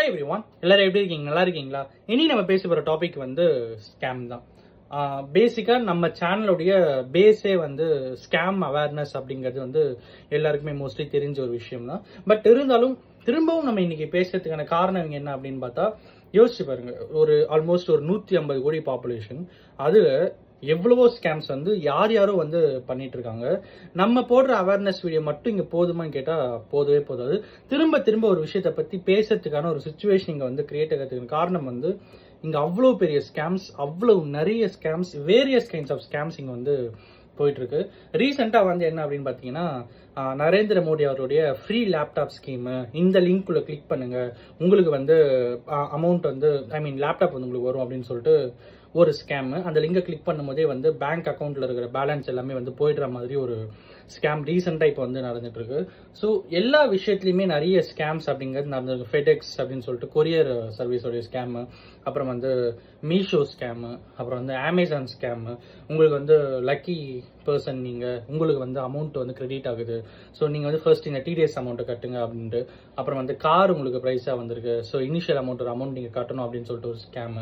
Hello everyone, எல்லாரும் எப்படி இருக்கீங்க? நல்லா இருக்கீங்களா? இனி நம்ம பேச போற டாபிக் வந்து ஸ்கேம் தான். பேசிக்கா நம்ம சேனலுடைய பேஸே வந்து ஸ்கேம் அவேர்னஸ் அப்படிங்கிறது வந்து எல்லாருக்குமே மோஸ்ட்லி தெரிஞ்ச ஒரு விஷயம் தான். பட் இருந்தாலும் திரும்பவும் நம்ம இன்னைக்கு பேசுறதுக்கான காரணம் என்ன அப்படின்னு பார்த்தா, யோசிச்சு பாருங்க. ஆல்மோஸ்ட் ஒரு 150 கோடி பாப்புலேஷன், அதுல எவ்வளவோ ஸ்கேம்ஸ் வந்து யாரும் வந்து பண்ணிட்டு இருக்காங்க. நம்ம போடுற அவேர்னஸ் வீடியோ மட்டும் இங்க போதுமான்னு கேட்டா போதவே போதாது. திரும்ப திரும்ப ஒரு விஷயத்த பத்தி பேசுறதுக்கான ஒரு சிச்சுவேஷன் இங்க வந்து கிரியேட் ஆகிறதுக்கு காரணம் வந்து இங்க அவ்வளவு பெரிய ஸ்கேம்ஸ், அவ்வளவு நிறைய scams, various kinds of scams இங்க வந்து போயிட்டு இருக்கு. ரீசெண்டா வந்து என்ன அப்படின்னு பாத்தீங்கன்னா, நரேந்திர மோடி அவருடைய ஃப்ரீ லேப்டாப் ஸ்கீம், இந்த லிங்க் குள்ள கிளிக் பண்ணுங்க, உங்களுக்கு வந்து அமௌண்ட் வந்து லேப்டாப் வந்து உங்களுக்கு வரும் அப்படின்னு சொல்லிட்டு ஒரு ஸ்கேம். அந்த லிங்கை கிளிக் பண்ணும்போதே வந்து பேங்க் அக்கௌண்ட்ல இருக்கிற பேலன்ஸ் எல்லாமே வந்து போயிடுற மாதிரி ஒரு ஸ்கேம் ரீசெண்டா இப்போ வந்து நடந்துட்டு இருக்கு. ஸோ எல்லா விஷயத்துலயுமே நிறைய ஸ்கேம்ஸ் அப்படிங்கிறது நடந்திருக்கு. ஃபெடெக்ஸ் அப்படின்னு சொல்லிட்டு கொரியர் சர்வீஸோடைய ஸ்கேம், அப்புறம் வந்து மீஷோ ஸ்கேம், அப்புறம் வந்து அமேசான் ஸ்கேம். உங்களுக்கு வந்து லக்கி பர்சன், உங்களுக்கு வந்து அமௌண்ட் வந்து கிரெடிட் ஆகுது, ஸோ நீங்க வந்து ஃபர்ஸ்ட் இந்த டிடிஎஸ் அமௌண்ட் கட்டுங்க அப்படின்ட்டு. அப்புறம் வந்து கார் உங்களுக்கு பிரைஸா வந்திருக்கு, ஸோ இனிஷியல் அமௌண்ட் ஒரு அமௌண்ட் நீங்க கட்டணும் அப்படின்னு சொல்லிட்டு ஒரு ஸ்கேம்.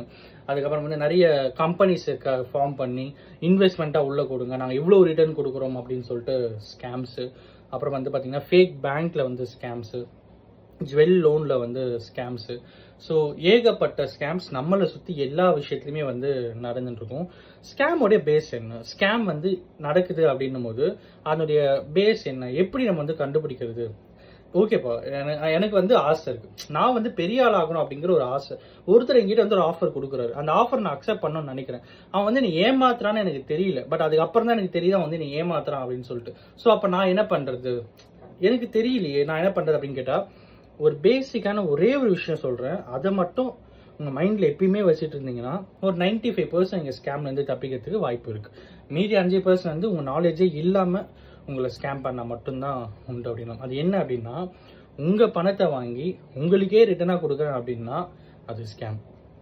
அதுக்கப்புறம் வந்து நிறைய கம்பெனிஸ் ஃபார்ம் பண்ணி இன்வெஸ்ட்மெண்ட்டா உள்ள கொடுங்க, நாங்க இவ்வளவு ரிட்டர்ன் கொடுக்குறோம் அப்படின்னு சொல்லிட்டு ஸ்கேம்ஸ். அப்புறம் வந்து பாத்தீங்கன்னா ஃபேக் பேங்க்ல வந்து ஸ்கேம்ஸ், ஜுவல் லோன்ல வந்து ஸ்கேம்ஸ். ஸோ ஏகப்பட்ட ஸ்கேம்ஸ் நம்மளை சுத்தி எல்லா விஷயத்துலயுமே வந்து நடந்துட்டு இருக்கும். ஸ்கேமோடைய பேஸ் என்ன? ஸ்கேம் வந்து நடக்குது அப்படின்னும் போது அதனுடைய பேஸ் என்ன, எப்படி நம்ம வந்து கண்டுபிடிக்கிறது? ஓகேப்பா, எனக்கு வந்து ஆசை இருக்கு, நான் வந்து பெரிய ஆள் ஆகணும் அப்படிங்கிற ஒரு ஆசை. ஒருத்தர் எங்கிட்ட வந்து ஒரு ஆஃபர் கொடுக்குறாரு, அந்த ஆஃபர் நான் அக்செப்ட் பண்ணணும்னு நினைக்கிறேன். அவன் வந்து நீ ஏமாத்துறான்னு எனக்கு தெரியல, பட் அதுக்கப்புறம் தான் எனக்கு தெரியுது வந்து நீ ஏமாத்துறான் அப்படின்னு சொல்லிட்டு. ஸோ அப்ப நான் என்ன பண்றது? எனக்கு தெரியலையே, நான் என்ன பண்றது அப்படின்னு கேட்டா, ஒரு பேசிக்கான ஒரே ஒரு விஷயம் சொல்றேன், அதை மட்டும் உங்க மைண்ட்ல எப்பயுமே வச்சுட்டு இருந்தீங்கன்னா ஒரு 95% நீங்க ஸ்கேம்ல இருந்து தப்பிக்கிறதுக்கு வாய்ப்பு இருக்கு. மீதி 5% வந்து உங்க நாலேஜே இல்லாம உங்களை ஸ்கேம் பண்ணா மட்டும்தான் உண்டு அப்படின்னா. அது என்ன அப்படின்னா, உங்க பணத்தை வாங்கி உங்களுக்கே ரிட்டர்னா கொடுக்குறேன் அப்படின்னா அது ஸ்கேம்.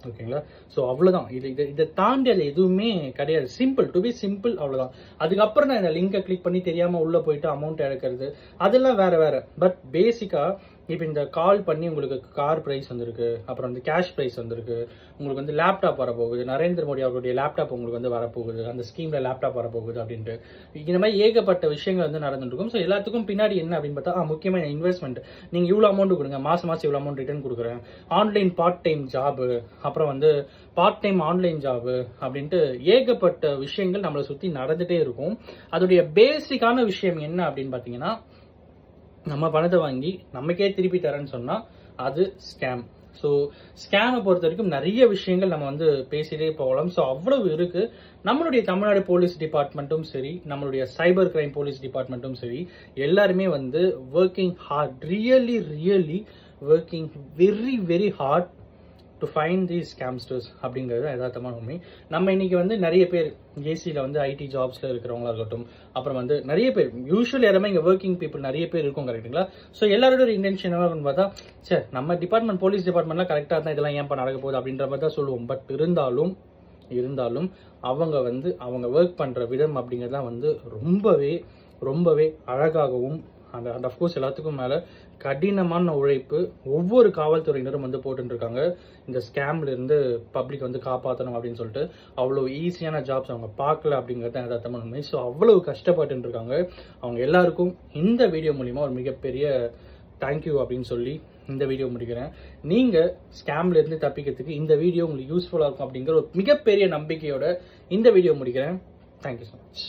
ஓகேங்களா? ஸோ அவ்வளவுதான். இதை தாண்டி அது எதுவுமே கிடையாது. சிம்பிள், டு பி சிம்பிள், அவ்வளவுதான். அதுக்கப்புறம் தான் இந்த லிங்கை கிளிக் பண்ணி தெரியாம உள்ள போயிட்டு அமௌண்ட் எடுக்கிறது, அதெல்லாம் வேற. பட் பேசிக்கா இப்போ இந்த கால் பண்ணி உங்களுக்கு கார் பிரைஸ் வந்திருக்கு, அப்புறம் வந்து கேஷ் பிரைஸ் வந்திருக்கு, உங்களுக்கு வந்து லேப்டாப் வரப்போகுது, நரேந்திர மோடி அவருடைய லேப்டாப் உங்களுக்கு வந்து வரப்போகுது, அந்த ஸ்கீம்ல லேப்டாப் வரப்போகுது அப்படின்ட்டு இந்த மாதிரி ஏகப்பட்ட விஷயங்கள் வந்து நடந்துட்டு இருக்கும். ஸோ எல்லாத்துக்கும் பின்னாடி என்ன அப்படின்னு பார்த்தா, முக்கியமான இன்வெஸ்ட்மெண்ட். நீங்க இவ்வளவு அமௌண்ட் கொடுங்க, மாசம் இவ்வளவு அமௌண்ட் ரிட்டர்ன் கொடுக்குறேன், ஆன்லைன் பார்ட் டைம் ஜாப், அப்புறம் வந்து பார்ட் டைம் ஆன்லைன் ஜாப் அப்படின்ட்டு ஏகப்பட்ட விஷயங்கள் நம்மளை சுத்தி நடந்துட்டே இருக்கும். அதோடைய பேசிக்கான விஷயம் என்ன அப்படின்னு பாத்தீங்கன்னா, நம்ம பணத்தை வாங்கி நமக்கே திருப்பி தரேன்னு சொன்னா அது ஸ்கேம். ஸோ ஸ்கேமை பொறுத்த வரைக்கும் நிறைய விஷயங்கள் நம்ம வந்து பேசிட்டே போகலாம். ஸோ அவ்வளவு இருக்கு. நம்மளுடைய தமிழ்நாடு போலீஸ் டிபார்ட்மெண்ட்டும் சரி, நம்மளுடைய சைபர் கிரைம் போலீஸ் டிபார்ட்மெண்ட்டும் சரி, எல்லாருமே வந்து working hard, really working very hard to find the scamsters அப்படிங்கிறது யதார்த்தமான உண்மை. நம்ம இன்னைக்கு வந்து நிறைய பேர் ஏசியில் வந்து ஐடி ஜாப்ஸ்ல இருக்கிறவங்களா இருக்கட்டும், அப்புறம் வந்து நிறைய பேர் யூஸ்வலி எல்லாமே இங்கே ஒர்க்கிங் பீப்புள் நிறைய பேர் இருக்கும், கரெக்டுங்களா? ஸோ எல்லாரோட ஒரு இன்டென்ஷன் என்ன பார்த்தா, சரி நம்ம டிபார்ட்மெண்ட் போலீஸ் டிபார்ட்மெண்ட்லாம் கரெக்டாக தான், இதெல்லாம் ஏன் நடக்க போகுது அப்படின்ற மாதிரி தான் சொல்லுவோம். பட் இருந்தாலும் அவங்க வந்து அவங்க ஒர்க் பண்ற விதம் அப்படிங்கிறதுலாம் வந்து ரொம்பவே அழகாகவும் அண்ட் அஃப்கோர்ஸ் எல்லாத்துக்கும் மேல கடினமான உழைப்பு ஒவ்வொரு காவல்துறையினரும் வந்து போட்டு இருக்காங்க. இந்த ஸ்கேம்ல இருந்து பப்ளிக் வந்து காப்பாற்றணும் அப்படின்னு சொல்லிட்டு அவ்வளவு ஈஸியான ஜாப்ஸ் அவங்க பார்க்கல அப்படிங்கறது யதார்த்தமான உண்மை. ஸோ அவ்வளவு கஷ்டப்பட்டு இருக்காங்க. அவங்க எல்லாருக்கும் இந்த வீடியோ மூலியமா ஒரு மிகப்பெரிய தேங்க்யூ அப்படின்னு சொல்லி இந்த வீடியோ முடிக்கிறேன். நீங்க ஸ்கேம்ல இருந்து தப்பிக்கிறதுக்கு இந்த வீடியோ உங்களுக்கு யூஸ்ஃபுல்லா இருக்கும் அப்படிங்கிற ஒரு மிகப்பெரிய நம்பிக்கையோட இந்த வீடியோ முடிக்கிறேன். Thank you so much.